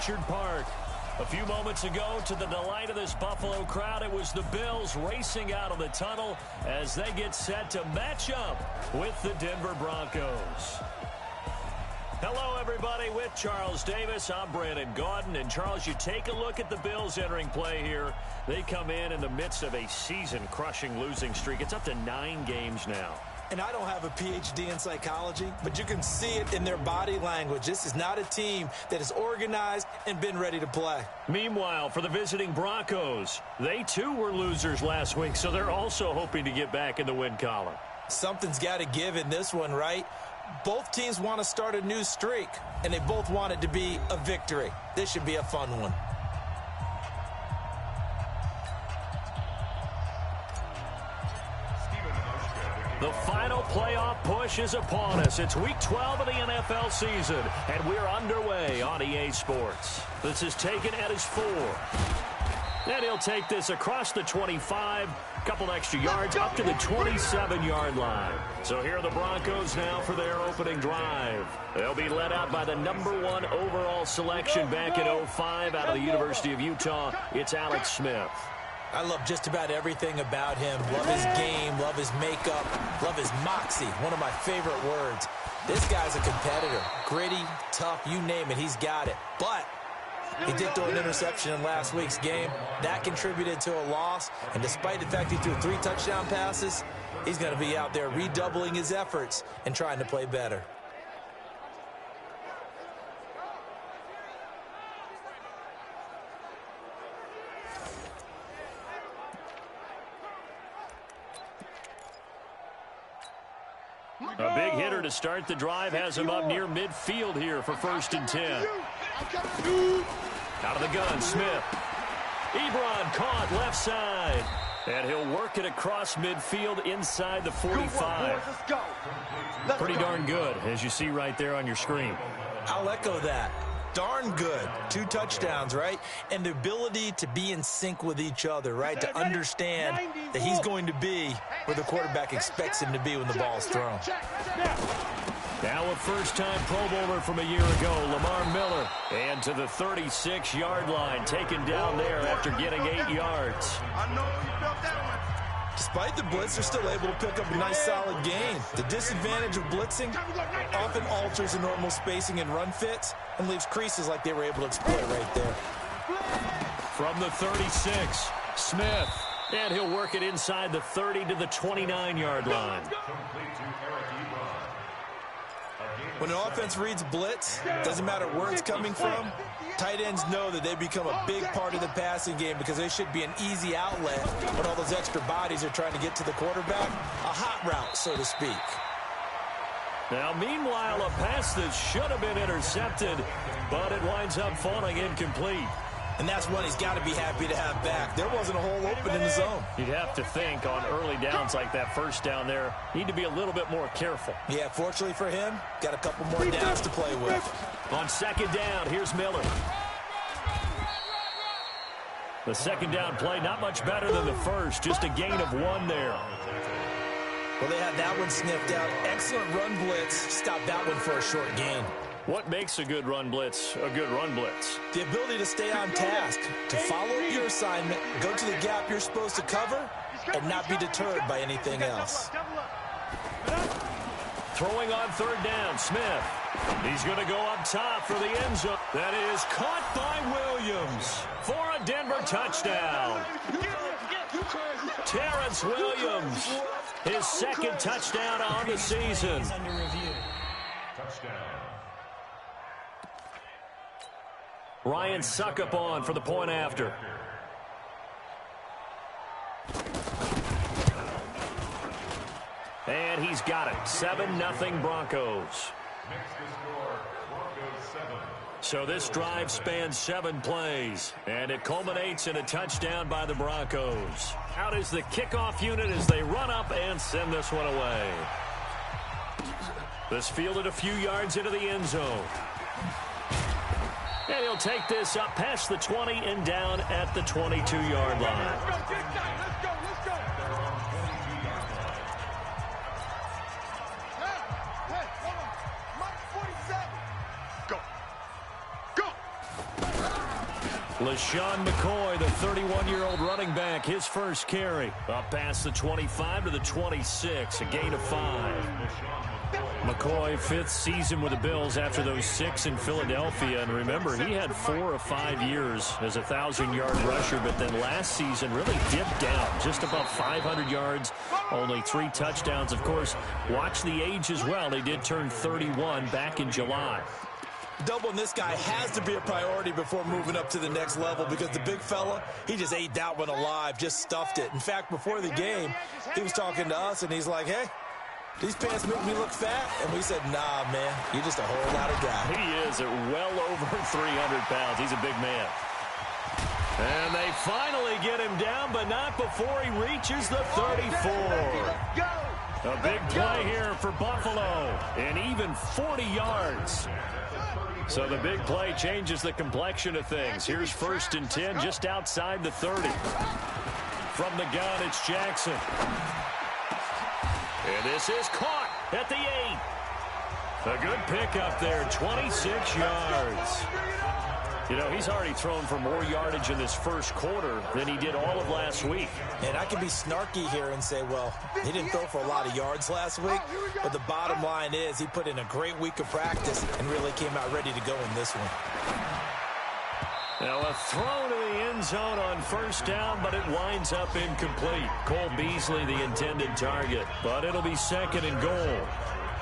Orchard Park. A few moments ago, to the delight of this Buffalo crowd, it was the Bills racing out of the tunnel as they get set to match up with the Denver Broncos. Hello, everybody. With Charles Davis, I'm Brandon Gaudin. And, Charles, you take a look at the Bills entering play here. They come in the midst of a season-crushing losing streak. It's up to 9 games now. And I don't have a PhD in psychology, but you can see it in their body language. This is not a team that is organized and been ready to play. Meanwhile, for the visiting Broncos, they too were losers last week, so they're also hoping to get back in the win column. Something's got to give in this one, right? Both teams want to start a new streak, and they both want it to be a victory. This should be a fun one. The final playoff push is upon us. It's Week 12 of the NFL season, and we're underway on EA Sports. This is taken at his 4. And he'll take this across the 25, a couple extra yards, up to the 27-yard line. So here are the Broncos now for their opening drive. They'll be led out by the #1 overall selection back in 2005 out of the University of Utah. It's Alex Smith. I love just about everything about him. Love his game, love his makeup, love his moxie. One of my favorite words. This guy's a competitor. Gritty, tough, you name it, he's got it. But he did throw an interception in last week's game. That contributed to a loss. And despite the fact he threw 3 touchdown passes, he's going to be out there redoubling his efforts and trying to play better. A big hitter to start the drive has him up near midfield here for 1st and 10. Out of the gun, Smith. Ebron caught left side. And he'll work it across midfield inside the 45. Pretty darn good, as you see right there on your screen. I'll echo that. Darn good. 2 touchdowns, right? And the ability to be in sync with each other, right? To understand that he's going to be where the quarterback expects him to be when the ball's thrown. Now a first-time Pro Bowler from a year ago, Lamar Miller. And to the 36-yard line, taken down there after getting 8 yards. Despite the blitz, they're still able to pick up a nice solid gain. The disadvantage of blitzing often alters the normal spacing and run fits and leaves creases like they were able to exploit right there. From the 36, Smith. And he'll work it inside the 30 to the 29-yard line. When an offense reads blitz, doesn't matter where it's coming from, tight ends know that they become a big part of the passing game because they should be an easy outlet when all those extra bodies are trying to get to the quarterback. A hot route, so to speak. Now, meanwhile, a pass that should have been intercepted, but it winds up falling incomplete. And that's one he's got to be happy to have back. There wasn't a hole open in the zone. You'd have to think on early downs like that first down there, need to be a little bit more careful. Yeah, fortunately for him, got a couple more downs to play with. On 2nd down, here's Miller. The 2nd down play, not much better than the first, just a gain of 1 there. Well, they had that one sniffed out. Excellent run blitz. Stopped that one for a short gain. What makes a good run blitz a good run blitz? The ability to stay on task, to follow your assignment, go to the gap you're supposed to cover, and not be deterred by anything else. Throwing on 3rd down, Smith. He's going to go up top for the end zone. That is caught by Williams for a Denver touchdown. Terrence Williams, his 2nd touchdown on the season. Ryan Suckup on for the point after. And he's got it. 7-0 Broncos. So this drive spans 7 plays, and it culminates in a touchdown by the Broncos. Out is the kickoff unit as they run up and send this one away. This fielded a few yards into the end zone. And he'll take this up past the 20 and down at the 22-yard line. LaShawn McCoy, the 31-year-old running back, his first carry. Up past the 25 to the 26, a gain of 5. McCoy, 5th season with the Bills after those 6 in Philadelphia. And remember, he had 4 of 5 years as a 1,000-yard rusher, but then last season really dipped down, just about 500 yards, only 3 touchdowns. Of course, watch the age as well. He did turn 31 back in July. Doubling this guy has to be a priority before moving up to the next level, because the big fella, he just ate that one alive, just stuffed it. In fact, before the game, he was talking to us, and he's like, hey, these pants make me look fat. And we said, nah, man, you're just a whole lot of guy. He is at well over 300 pounds. He's a big man. And they finally get him down, but not before he reaches the 34. A big play here for Buffalo, and even 40 yards. So the big play changes the complexion of things. Here's 1st and 10 just outside the 30. From the gun, it's Jackson. And this is caught at the 8. A good pickup there, 26 yards. You know, he's already thrown for more yardage in this first quarter than he did all of last week. And I can be snarky here and say, well, he didn't throw for a lot of yards last week, but the bottom line is he put in a great week of practice and really came out ready to go in this one. Now a throw to the end zone on 1st down, but it winds up incomplete. Cole Beasley, the intended target, but it'll be 2nd and goal.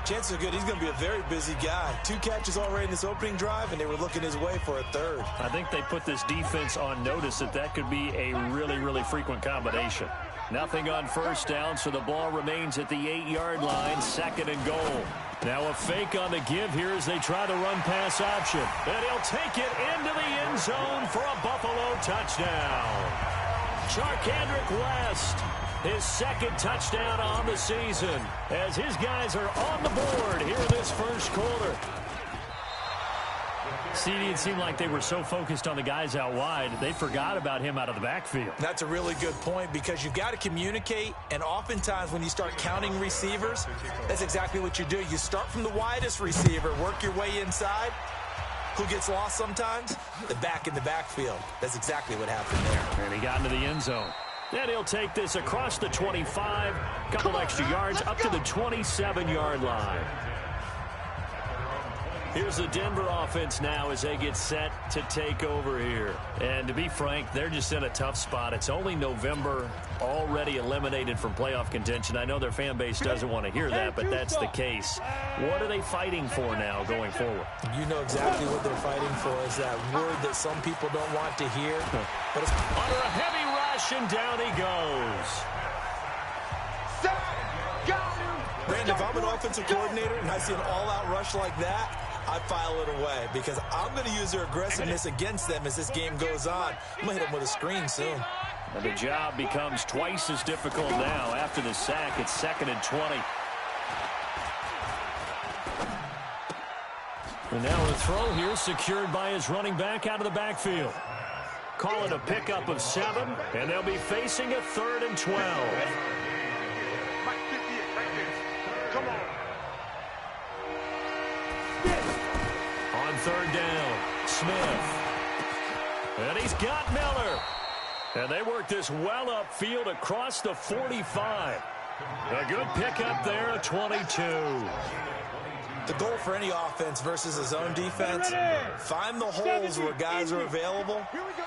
Chances are good he's going to be a very busy guy. 2 catches already in this opening drive, and they were looking his way for a 3rd. I think they put this defense on notice that could be a really, really frequent combination. Nothing on 1st down, so the ball remains at the 8-yard line, 2nd and goal. Now a fake on the give here as they try the run-pass option. And he'll take it into the end zone for a Buffalo touchdown. Charkandrick West, his 2nd touchdown on the season, as his guys are on the board here in this first quarter. CD, it seemed like they were so focused on the guys out wide, they forgot about him out of the backfield. That's a really good point, because you've got to communicate, and oftentimes when you start counting receivers, that's exactly what you do. You start from the widest receiver, work your way inside. Who gets lost sometimes? The back in the backfield. That's exactly what happened there. And he got into the end zone. Then he'll take this across the 25, couple extra yards, up to the 27-yard line. Here's the Denver offense now as they get set to take over here. And to be frank, they're just in a tough spot. It's only November, already eliminated from playoff contention. I know their fan base doesn't want to hear that, but that's the case. What are they fighting for now going forward? You know exactly what they're fighting for, is that word that some people don't want to hear. But it's under a heavy rush, and down he goes. Brandon, if I'm an offensive coordinator and I see an all-out rush like that, I file it away, because I'm going to use their aggressiveness against them as this game goes on. I'm going to hit them with a screen soon. And the job becomes twice as difficult now. After the sack, it's 2nd and 20. And now a throw here secured by his running back out of the backfield. Call it a pickup of 7, and they'll be facing a 3rd and 12. Come on. On 3rd down, Smith. And he's got Miller. And they work this well upfield across the 45. A good pickup there at 22. The goal for any offense versus his own defense, find the holes where guys are available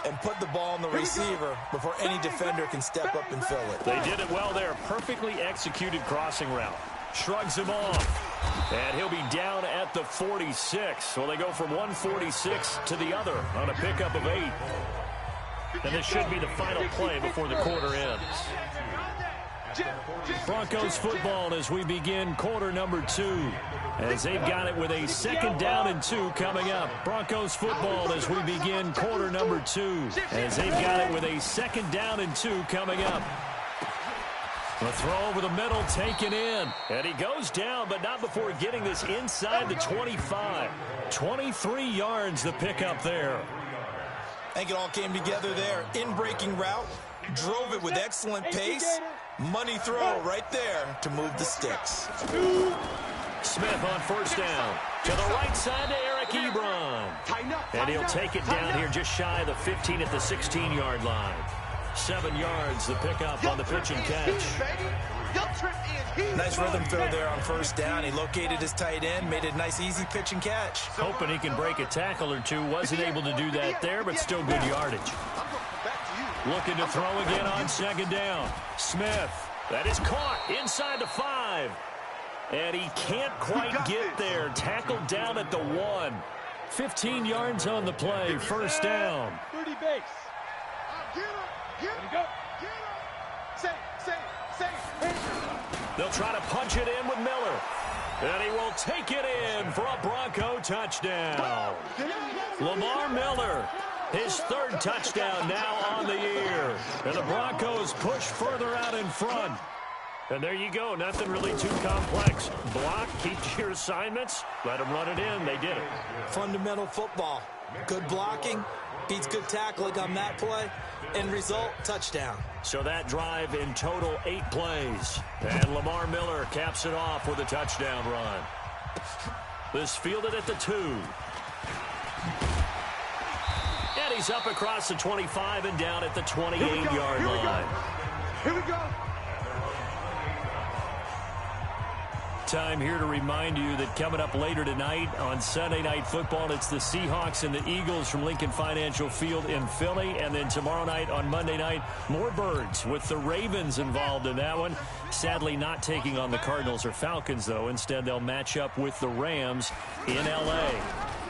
and put the ball on the receiver before any defender can step up and fill it. They did it well there. Perfectly executed crossing route. Shrugs him off. And he'll be down at the 46. So they go from 146 to the other on a pickup of 8. And this should be the final play before the quarter ends. Broncos football as we begin quarter number 2. As they've got it with a 2nd down and 2 coming up. Broncos football as we begin quarter number 2. As they've got it with a 2nd down and 2 coming up. The throw over the middle taken in. And he goes down, but not before getting this inside the 25. 23 yards the pickup there. I think it all came together there. In-breaking route. Drove it with excellent pace. Money throw right there to move the sticks. Smith on 1st down. To the right side to Eric Ebron. And he'll take it down here just shy of the 15 at the 16-yard line. 7 yards, the pickup on the pitch and catch. Nice rhythm throw there on first down. He located his tight end, made a nice easy pitch and catch. Hoping he can break a tackle or two. Wasn't able to do that there, but still good yardage. Looking to throw again on second down. Smith. That is caught inside the 5. And he can't quite get there. Tackled down at the 1. 15 yards on the play. First down. 30 base. They'll try to punch it in with Miller. And he will take it in for a Bronco touchdown. Lamar Miller, his 3rd touchdown now on the year. And the Broncos push further out in front. And there you go. Nothing really too complex. Block, keep your assignments, let them run it in. They did it. Fundamental football. Good blocking beats good tackling on that play. End result, touchdown. So that drive in total 8 plays. And Lamar Miller caps it off with a touchdown run. This fielded at the 2. And he's up across the 25 and down at the 28-yard line. Here we go. Time here to remind you that coming up later tonight on Sunday Night Football, it's the Seahawks and the Eagles from Lincoln Financial Field in Philly. And then tomorrow night on Monday night, more Birds with the Ravens involved in that one. Sadly not taking on the Cardinals or Falcons, though. Instead, they'll match up with the Rams in L.A.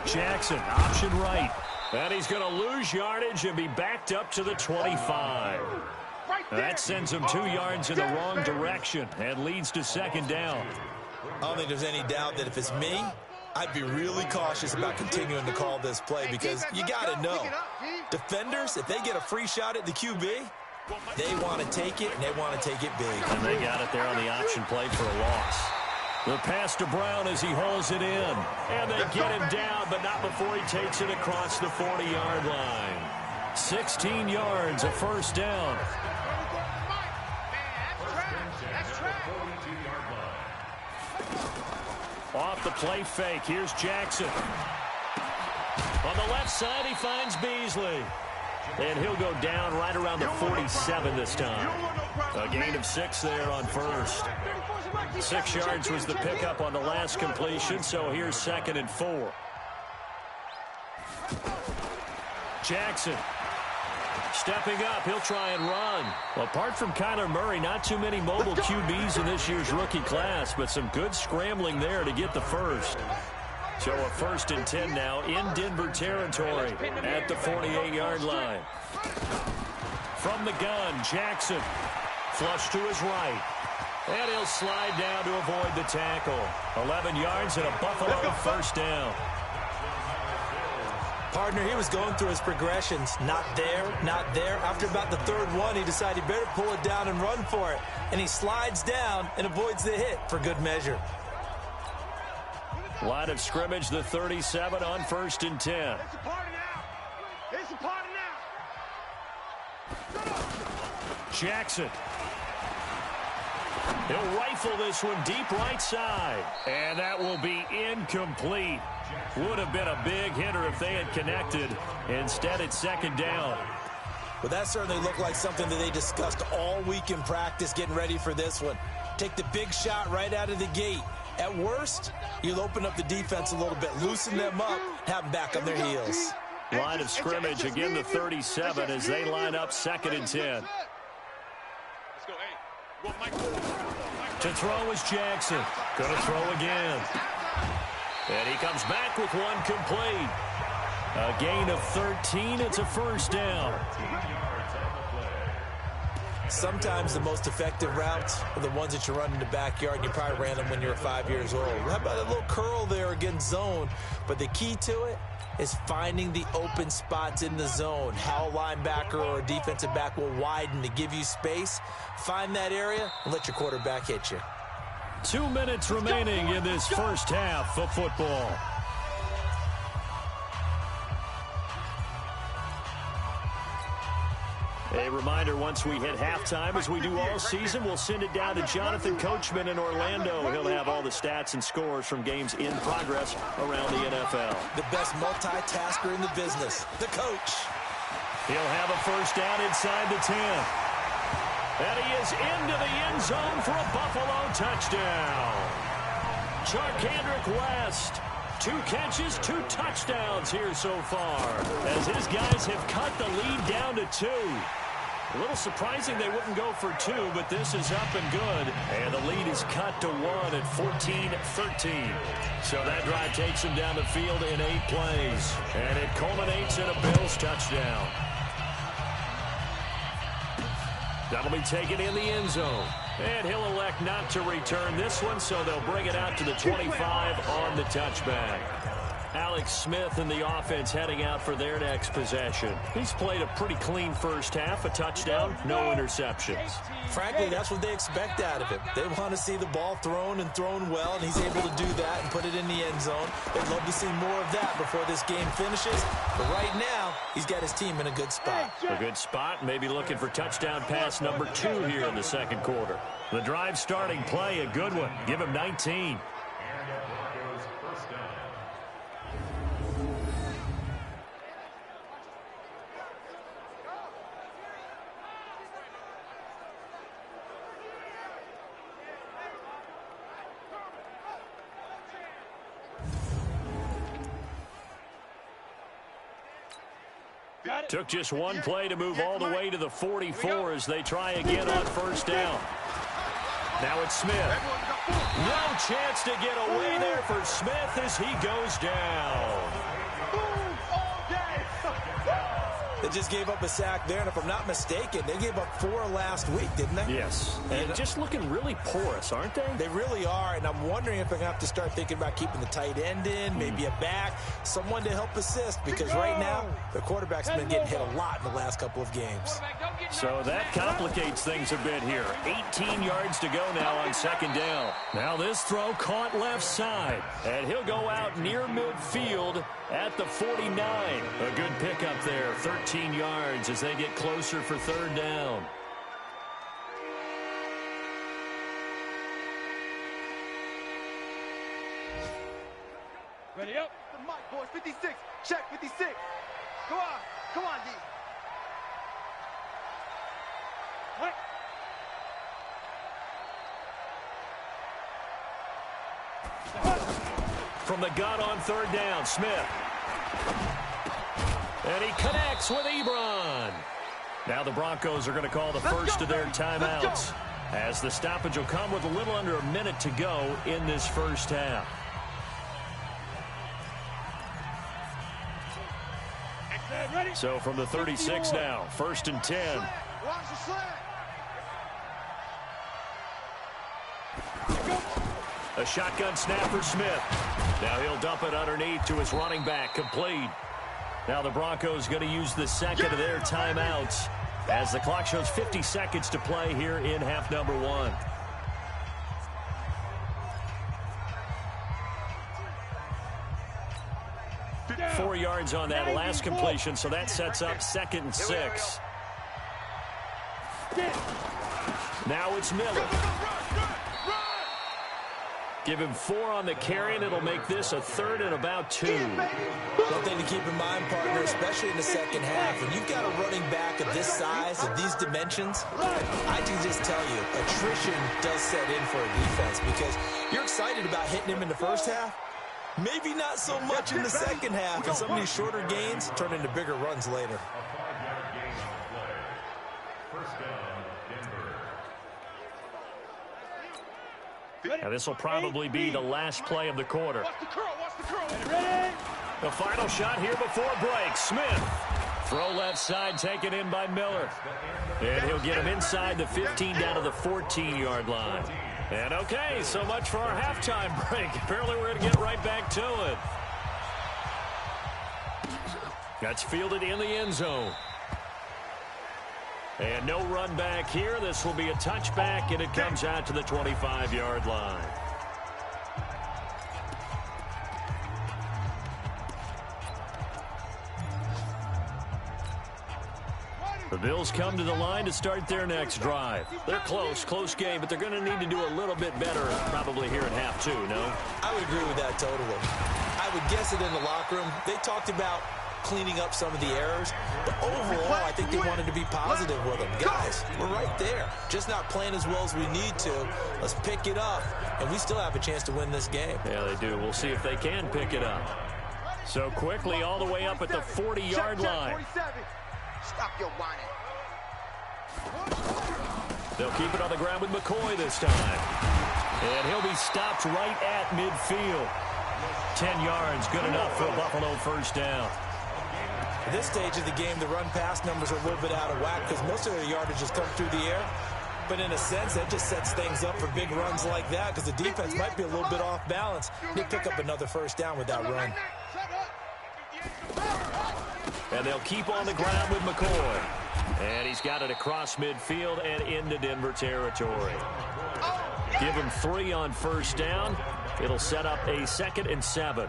Jackson, option right. And he's going to lose yardage and be backed up to the 25. That sends him 2 yards in the wrong direction and leads to second down. I don't think there's any doubt that if it's me, I'd be really cautious about continuing to call this play because you got to know, defenders, if they get a free shot at the QB, they want to take it, and they want to take it big. And they got it there on the option play for a loss. The pass to Brown as he hauls it in. And they get him down, but not before he takes it across the 40-yard line. 16 yards, a first down. Off the play fake. Here's Jackson. On the left side, he finds Beasley. And he'll go down right around the 47 this time. A gain of 6 there on first. 6 yards was the pickup on the last completion, so here's 2nd and 4. Jackson. Stepping up, he'll try and run. Apart from Kyler Murray, not too many mobile QBs in this year's rookie class, but some good scrambling there to get the first. So a 1st and 10 now in Denver territory at the 48-yard line. From the gun, Jackson. Flush to his right. And he'll slide down to avoid the tackle. 11 yards and a Buffalo first down. Partner, he was going through his progressions. Not there, not there. After about the 3rd one, he decided he better pull it down and run for it. And he slides down and avoids the hit for good measure. Line of scrimmage, the 37 on 1st and 10. It's a party now. It's a party now. Jackson. He'll rifle this one deep right side. And that will be incomplete. Would have been a big hitter if they had connected. Instead, it's 2nd down. Well, that certainly looked like something that they discussed all week in practice getting ready for this one. Take the big shot right out of the gate. At worst, you'll open up the defense a little bit, loosen them up, have them back on their heels. Line of scrimmage, again the 37 as they line up 2nd and 10. To throw is Jackson. Going to throw again. And he comes back with one complete. A gain of 13. It's a first down. Sometimes the most effective routes are the ones that you run in the backyard, and you probably ran them when you were 5 years old. How about a little curl there against zone? But the key to it is finding the open spots in the zone. How a linebacker or a defensive back will widen to give you space. Find that area and let your quarterback hit you. 2 minutes remaining in this first half of football. A reminder, once we hit halftime, as we do all season, we'll send it down to Jonathan Coachman in Orlando. He'll have all the stats and scores from games in progress around the NFL. The best multitasker in the business, the coach. He'll have a first down inside the 10. And he is into the end zone for a Buffalo touchdown. Charkandrick West. 2 catches, 2 touchdowns here so far, as his guys have cut the lead down to 2. A little surprising they wouldn't go for 2, but this is up and good. And the lead is cut to 1 at 14-13. So that drive takes him down the field in 8 plays. And it culminates in a Bills touchdown. That'll be taken in the end zone. And he'll elect not to return this one, so they'll bring it out to the 25 on the touchback. Alex Smith and the offense heading out for their next possession. He's played a pretty clean first half, a touchdown, no interceptions. Frankly, that's what they expect out of him. They want to see the ball thrown and thrown well, and he's able to do that and put it in the end zone. They'd love to see more of that before this game finishes. But right now, he's got his team in a good spot. A good spot, maybe looking for touchdown pass number 2 here in the second quarter. The drive starting play, a good one. Give him 19. Took just one play to move all the way to the 44 as they try again on first down. Now it's Smith. No chance to get away there for Smith as he goes down. They just gave up a sack there, and if I'm not mistaken, they gave up 4 last week, didn't they? Yes. And just looking really porous, aren't they? They really are, and I'm wondering if they're going to have to start thinking about keeping the tight end in, maybe a back, someone to help assist, because right now, their quarterback's been getting hit a lot in the last couple of games. So that complicates things a bit here. 18 yards to go now on second down. Now this throw caught left side, and he'll go out near midfield at the 49. A good pickup there, 13 yards as they get closer for third down. Ready up. The mic, boys. 56. Check 56. Come on. Come on, D. What? From the gun on third down, Smith. And he connects with Ebron. Now the Broncos are going to call the first of their timeouts, as the stoppage will come with a little under a minute to go in this first half. So from the 36 now, first and 10. A shotgun snap for Smith. Now he'll dump it underneath to his running back, complete. Now the Broncos going to use the second of their timeouts as the clock shows 50 seconds to play here in half number 1. Four yards on that last completion, so that sets up second and 6. Now it's Miller. Give him 4 on the carry, and it'll make this a third and about 2. One thing to keep in mind, partner, especially in the second half, when you've got a running back of this size, of these dimensions, I can just tell you, attrition does set in for a defense, because you're excited about hitting him in the first half. Maybe not so much in the second half, and some of these shorter gains turn into bigger runs later. Now this will probably be the last play of the quarter. The final shot here before break. Smith. Throw left side taken in by Miller. And he'll get him inside the 15 down to the 14-yard line. And okay, so much for our halftime break. Apparently we're going to get right back to it. That's fielded in the end zone. And no run back here. This will be a touchback, and it comes out to the 25-yard line. The Bills come to the line to start their next drive. They're close game, but they're going to need to do a little bit better probably here at half two, no? I would agree with that totally. I would guess it in the locker room. They talked about cleaning up some of the errors, but overall, I think they wanted to be positive with them. Guys, we're right there. Just not playing as well as we need to. Let's pick it up, and we still have a chance to win this game. Yeah, they do. We'll see if they can pick it up. So quickly all the way up at the 40-yard line. Stop your whining. They'll keep it on the ground with McCoy this time. And he'll be stopped right at midfield. 10 yards, good enough for a Buffalo first down. At this stage of the game, the run-pass numbers are a little bit out of whack because most of their yardage has come through the air. But in a sense, that just sets things up for big runs like that because the defense might be a little bit off balance. They pick up another first down with that run. And they'll keep on the ground with McCoy. And he's got it across midfield and into Denver territory. Give him 3 on first down. It'll set up a 2nd and 7.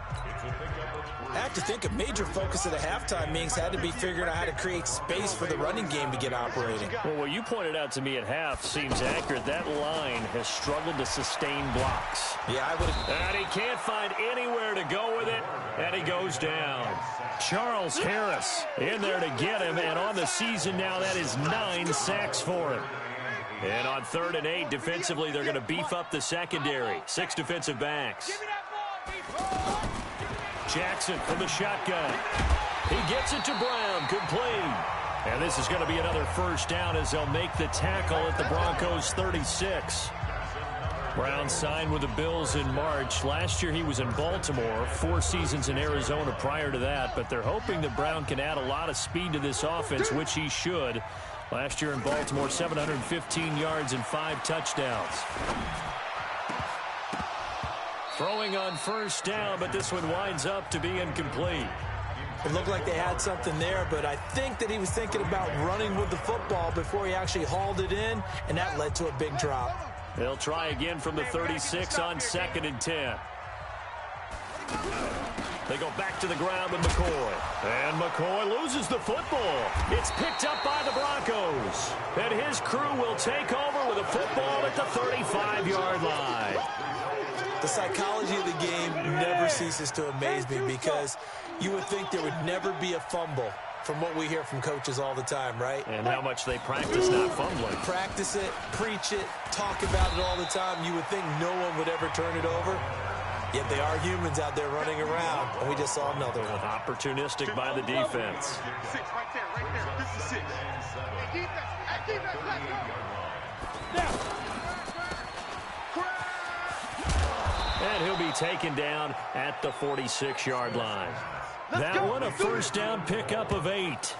I have to think a major focus of the halftime meetings had to be figuring out how to create space for the running game to get operating. Well, what you pointed out to me at half seems accurate. That line has struggled to sustain blocks. Yeah, I would have. And he can't find anywhere to go with it, and he goes down. Charles Harris in there to get him, and on the season now, that is 9 sacks for him. And on 3rd and 8, defensively, they're going to beef up the secondary. 6 defensive backs. Jackson from the shotgun. He gets it to Brown, complete. And this is going to be another first down as they'll make the tackle at the Broncos' 36. Brown signed with the Bills in March. Last year he was in Baltimore, 4 seasons in Arizona prior to that. But they're hoping that Brown can add a lot of speed to this offense, which he should. Last year in Baltimore, 715 yards and 5 touchdowns. Throwing on first down, but this one winds up to be incomplete. It looked like they had something there, but I think that he was thinking about running with the football before he actually hauled it in, and that led to a big drop. They'll try again from the 36 on 2nd and 10. They go back to the ground with McCoy. And McCoy loses the football. It's picked up by the Broncos. And his crew will take over with a football at the 35-yard line. The psychology of the game never ceases to amaze me because you would think there would never be a fumble from what we hear from coaches all the time, right? And how much they practice not fumbling. Practice it, preach it, talk about it all the time. You would think no one would ever turn it over. Yet they are humans out there running around, and we just saw another one. Opportunistic by the defense. 6, right there. This is 6. Hey, defense, let's go. And he'll be taken down at the 46-yard line. That one a first down pickup of 8.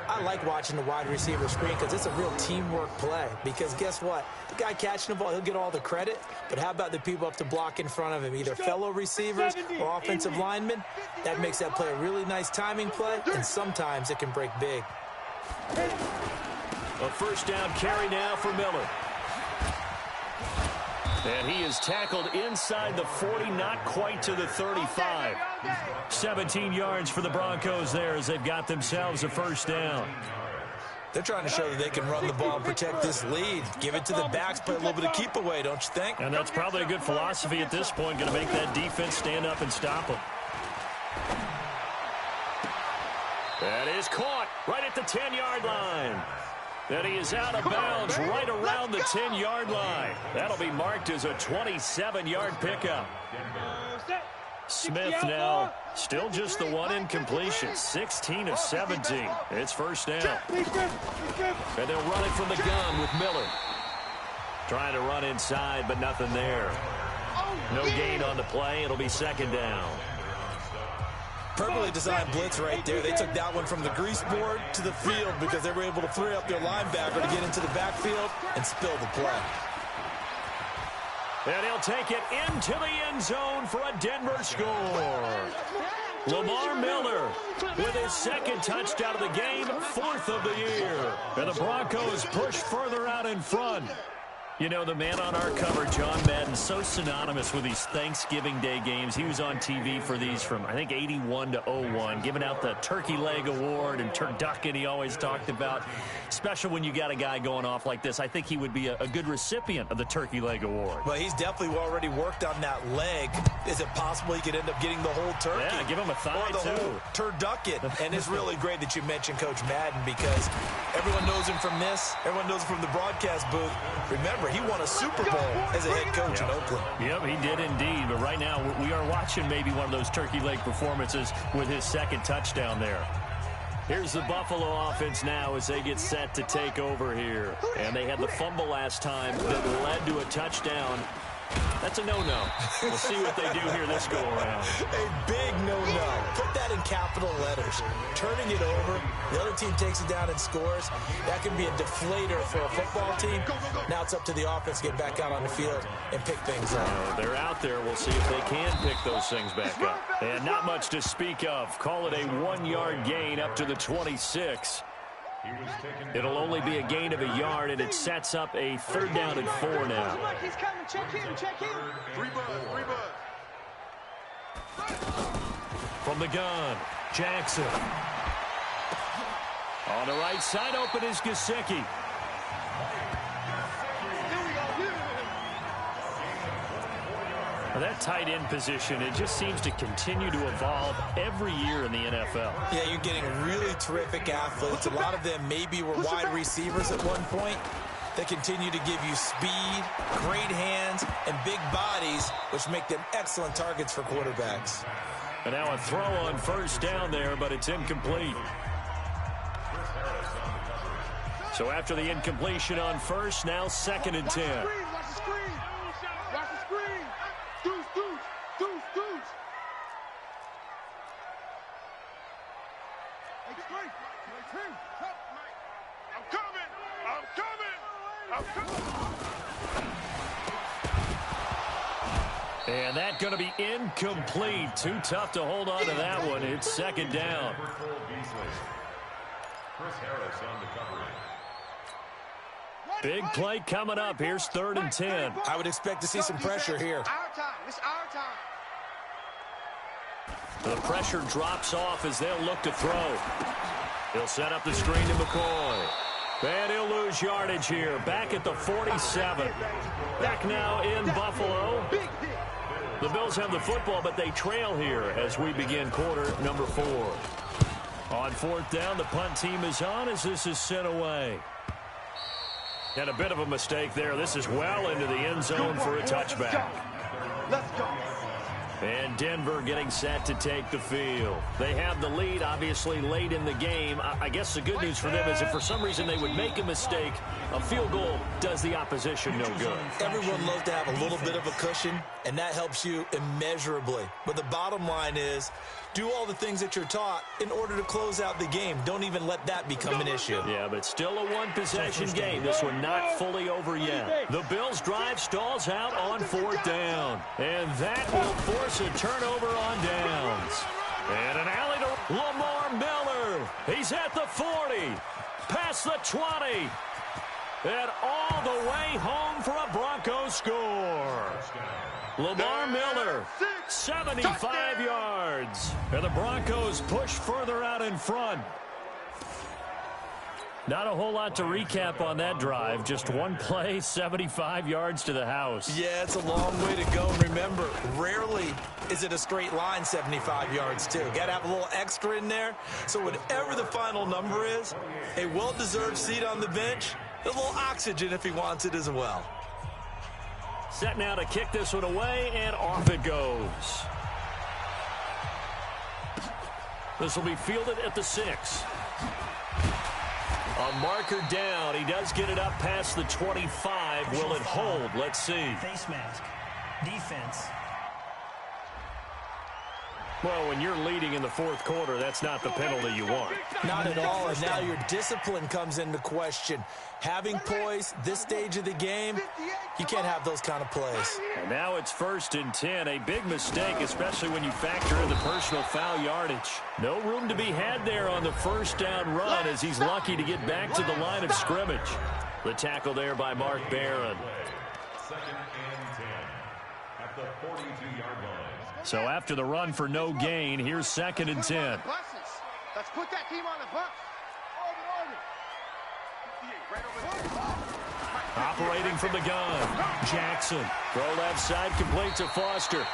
I like watching the wide receiver screen because it's a real teamwork play. Because guess what? The guy catching the ball, he'll get all the credit. But how about the people up to block in front of him, either fellow receivers or offensive linemen? That makes that play a really nice timing play, and sometimes it can break big. A first down carry now for Miller. And he is tackled inside the 40, not quite to the 35. 17 yards for the Broncos there as they've got themselves a first down. They're trying to show that they can run the ball and protect this lead. Give it to the backs, play a little bit of keep away, don't you think? And that's probably a good philosophy at this point, going to make that defense stand up and stop them. That is caught right at the 10-yard line. And he is out of bounds right around the 10-yard line. That'll be marked as a 27-yard pickup. Smith now still just the one incompletion. 16 of 17. It's first down. And they'll run it from the gun with Miller. Trying to run inside, but nothing there. No gain on the play. It'll be second down. Perfectly designed blitz right there. They took that one from the grease board to the field because they were able to free up their linebacker to get into the backfield and spill the play. And he'll take it into the end zone for a Denver score. Lamar Miller with his 2nd touchdown of the game, 4th of the year. And the Broncos push further out in front. You know, the man on our cover, John Madden, so synonymous with these Thanksgiving Day games. He was on TV for these from, I think, 81 to 01, giving out the Turkey Leg Award and turducken he always talked about. Special when you got a guy going off like this. I think he would be a good recipient of the Turkey Leg Award. Well, he's definitely already worked on that leg. Is it possible he could end up getting the whole turkey? Yeah, give him a thigh, or the whole turducken. And it's really great that you mentioned Coach Madden because everyone knows him from this. Everyone knows him from the broadcast booth. Remember, he won a Super Bowl as a head coach in Oakland. Yep, he did indeed. But right now, we are watching maybe one of those turkey leg performances with his second touchdown there. Here's the Buffalo offense now as they get set to take over here. And they had the fumble last time that led to a touchdown. That's a no-no. We'll see what they do here this go-around. A big no-no. Put that in capital letters. Turning it over, the other team takes it down and scores. That can be a deflator for a football team. Now it's up to the offense to get back out on the field and pick things up. They're out there. We'll see if they can pick those things back up. And not much to speak of. Call it a 1-yard gain up to the 26. It'll only be a gain of a yard, and it sets up a 3rd down and 4 now. He's coming. Check him. Three bud. From the gun, Jackson. On the right side, open is Gesicki. That tight end position, it just seems to continue to evolve every year in the NFL. Yeah, you're getting really terrific athletes. A lot of them maybe were wide receivers at one point. They continue to give you speed, great hands, and big bodies, which make them excellent targets for quarterbacks. And now a throw on 1st down there, but it's incomplete. So after the incompletion on 1st, now 2nd and 10. Watch the screen. Deuce. I'm coming. And that's going to be incomplete. Too tough to hold on to that one. It's 2nd down. Big play coming up. Here's 3rd and 10. I would expect to see some pressure here. It's our time. The pressure drops off as they'll look to throw. He'll set up the screen to McCoy. And he'll lose yardage here. Back at the 47. Back now in Buffalo. The Bills have the football, but they trail here as we begin quarter number 4. On 4th down, the punt team is on as this is sent away. And a bit of a mistake there. This is well into the end zone for a touchback. Let's go. And Denver getting set to take the field. They have the lead, obviously, late in the game. I guess the good news for them is if for some reason they would make a mistake, a field goal does the opposition no good. Everyone loves to have a little bit of a cushion, and that helps you immeasurably. But the bottom line is, do all the things that you're taught in order to close out the game. Don't even let that become an issue. Yeah, but still a one-possession game. This one not fully over yet. The Bills' drive stalls out on 4th down. And that will force a turnover on downs. And an alley to Lamar Miller. He's at the 40. Past the 20. And all the way home for a Broncos score. Lamar Miller, 75 yards. And the Broncos push further out in front. Not a whole lot to recap on that drive. Just one play, 75 yards to the house. Yeah, it's a long way to go. And remember, rarely is it a straight line 75 yards, too. Got to have a little extra in there. So whatever the final number is, a well-deserved seat on the bench, a little oxygen if he wants it as well. Set now to kick this one away, and off it goes. This will be fielded at the 6. A marker down. He does get it up past the 25. Will it hold? Let's see. Face mask. Defense. Well, when you're leading in the 4th quarter, that's not the penalty you want. Not at all, and now your discipline comes into question. Having poise this stage of the game, you can't have those kind of plays. And now it's 1st and 10. A big mistake, especially when you factor in the personal foul yardage. No room to be had there on the 1st down run as he's lucky to get back to the line of scrimmage. The tackle there by Mark Barron. Second and 10 at the 42-yard line. So after the run for no gain, here's second and 10. Let's put that team on the bus. Operating from the gun, Jackson. Throw left side, complete to Foster.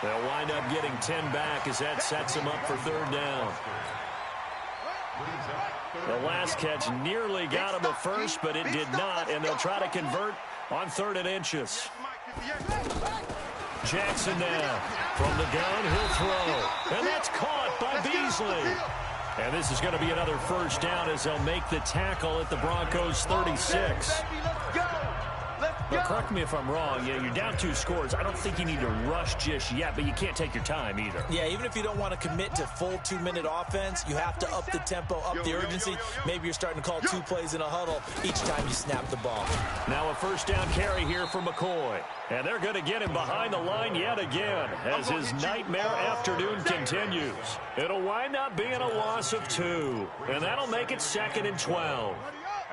They'll wind up getting 10 back as that sets them up for third down. The last catch nearly got him a first, but it did not, and they'll try to convert on 3rd and inches. Jackson now. From the gun, he'll throw. And that's caught by Beasley. And this is going to be another first down as they'll make the tackle at the Broncos 36. But correct me if I'm wrong, you're down 2 scores. I don't think you need to rush just yet, but you can't take your time either. Yeah, even if you don't want to commit to full 2-minute offense, you have to up the tempo, up the urgency. Maybe you're starting to call 2 plays in a huddle each time you snap the ball. Now a first down carry here for McCoy. And they're going to get him behind the line yet again as his nightmare afternoon continues. It'll wind up being a loss of 2. And that'll make it 2nd and 12.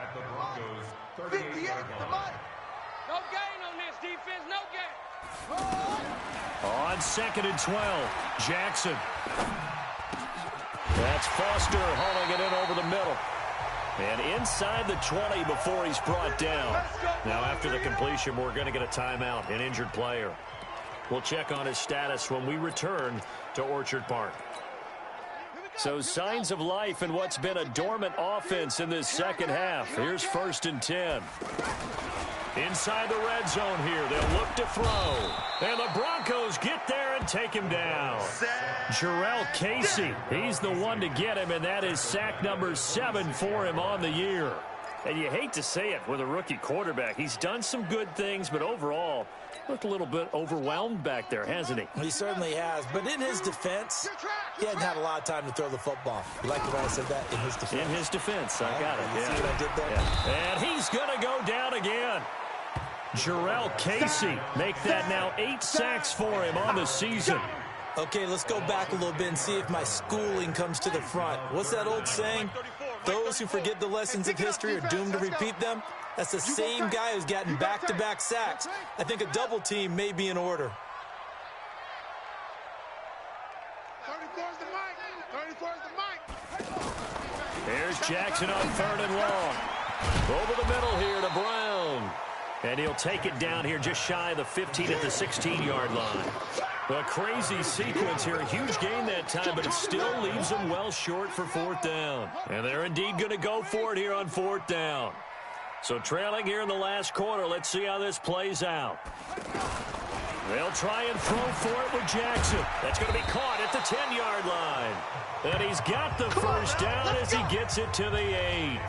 At the Broncos 38-yard line. No gain on this defense, no gain. On 2nd and 12, Jackson. That's Foster hauling it in over the middle. And inside the 20 before he's brought down. Now after the completion, we're going to get a timeout, an injured player. We'll check on his status when we return to Orchard Park. So signs of life in what's been a dormant offense in this second half. Here's 1st and 10. Inside the red zone here, they'll look to throw. And the Broncos get there and take him down. Jarrell Casey, he's the one to get him, and that is sack number 7 for him on the year. And you hate to say it with a rookie quarterback. He's done some good things, but overall, looked a little bit overwhelmed back there, hasn't he? He certainly has. But in his defense, he hadn't had a lot of time to throw the football. You like the way I said that? In his defense. In his defense. I got it. You see what I did there? Yeah. And he's going to go down again. Jarrell Casey make that now 8 sacks for him on the season. Okay, let's go back a little bit and see if my schooling comes to the front. What's that old saying? Those who forget the lessons of history are doomed to repeat them. That's the same guy who's gotten back-to-back sacks. I think a double team may be in order. 34's the mic. 34's the mic. Here's Jackson on 3rd and long. Over the middle here to Brown. And he'll take it down here just shy of the 15 at the 16-yard line. A crazy sequence here. A huge gain that time, but it still leaves them well short for 4th down. And they're indeed going to go for it here on 4th down. So trailing here in the last quarter. Let's see how this plays out. They'll try and throw for it with Jackson. That's going to be caught at the 10-yard line. And he's got the first down as he gets it to the 8.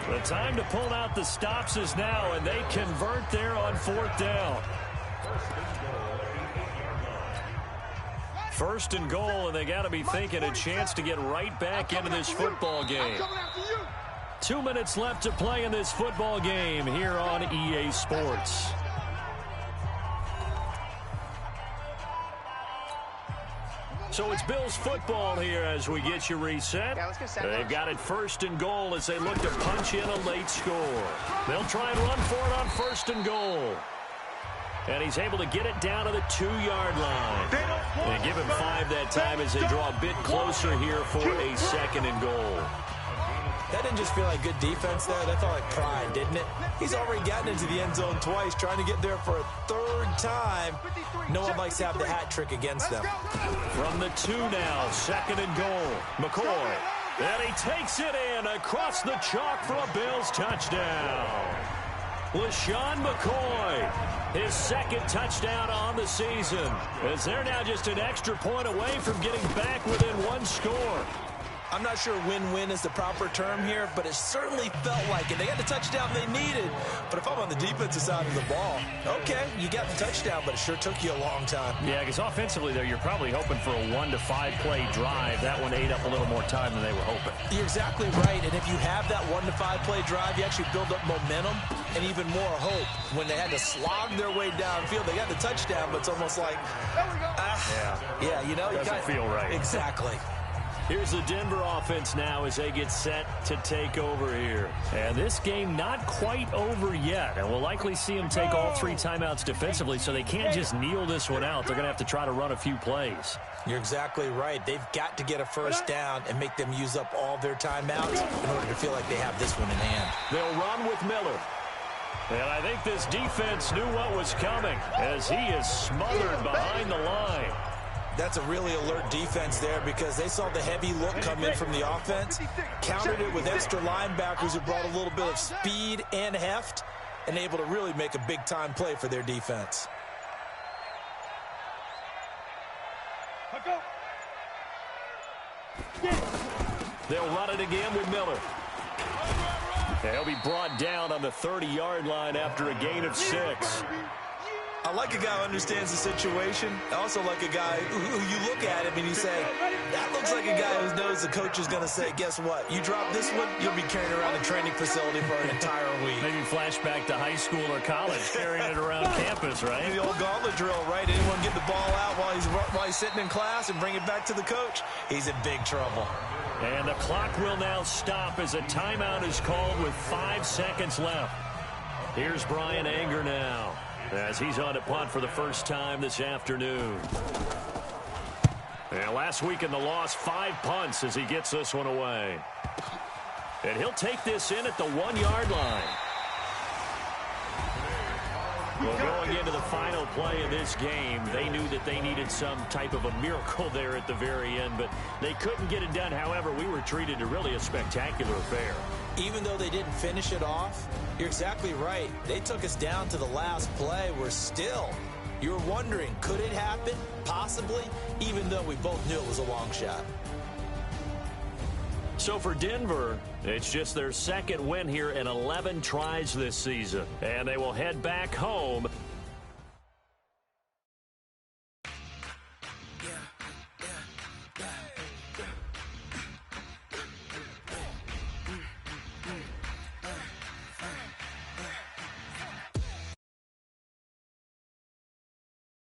The time to pull out the stops is now, and they convert there on 4th down. 1st and goal, and they got to be thinking a chance to get right back into this football game. 2 minutes left to play in this football game here on EA Sports. So it's Bills football here as we get you reset. They've got it 1st and goal as they look to punch in a late score. They'll try and run for it on 1st and goal. And he's able to get it down to the 2-yard line. And give him 5 that time as they draw a bit closer here for a 2nd and goal. That didn't just feel like good defense there. That felt like pride, didn't it? He's already gotten into the end zone twice, trying to get there for a 3rd time. No one likes to have the hat trick against them. From the 2 now, 2nd and goal. McCoy. And he takes it in across the chalk for a Bills touchdown. LaShawn McCoy, his 2nd touchdown on the season, as they're now just an extra point away from getting back within 1 score. I'm not sure win-win is the proper term here, but it certainly felt like it. They got the touchdown they needed, but if I'm on the defensive side of the ball, okay, you got the touchdown, but it sure took you a long time. Yeah, because offensively, though, you're probably hoping for a 1 to 5 play drive. That one ate up a little more time than they were hoping. You're exactly right, and if you have that 1 to 5 play drive, you actually build up momentum and even more hope. When they had to slog their way downfield, they got the touchdown, but it's almost like, yeah, you know, doesn't feel right. Exactly. Here's the Denver offense now as they get set to take over here. And this game not quite over yet. And we'll likely see them take all 3 timeouts defensively, so they can't just kneel this one out. They're going to have to try to run a few plays. You're exactly right. They've got to get a first down and make them use up all their timeouts in order to feel like they have this one in hand. They'll run with Miller. And I think this defense knew what was coming as he is smothered behind the line. That's a really alert defense there because they saw the heavy look come in from the offense, countered it with extra linebackers who brought a little bit of speed and heft, and able to really make a big-time play for their defense. They'll run it again with Miller. And he'll be brought down on the 30-yard line after a gain of 6. I like a guy who understands the situation. I also like a guy who you look at him and you say, that looks like a guy who knows the coach is going to say, guess what? You drop this one, you'll be carrying around the training facility for an entire week. Maybe flashback to high school or college, carrying it around campus, right? The old gauntlet drill, right? Anyone get the ball out while he's sitting in class and bring it back to the coach? He's in big trouble. And the clock will now stop as a timeout is called with 5 seconds left. Here's Brian Anger now, as he's on to punt for the first time this afternoon. And last week in the loss, 5 punts as he gets this one away. And he'll take this in at the 1-yard line. Well, going into the final play of this game, they knew that they needed some type of a miracle there at the very end, but they couldn't get it done. However, we were treated to really a spectacular affair. Even though they didn't finish it off, you're exactly right. They took us down to the last play. We're still, you were wondering, could it happen? Possibly, even though we both knew it was a long shot. So for Denver, it's just their second win here in 11 tries this season. And they will head back home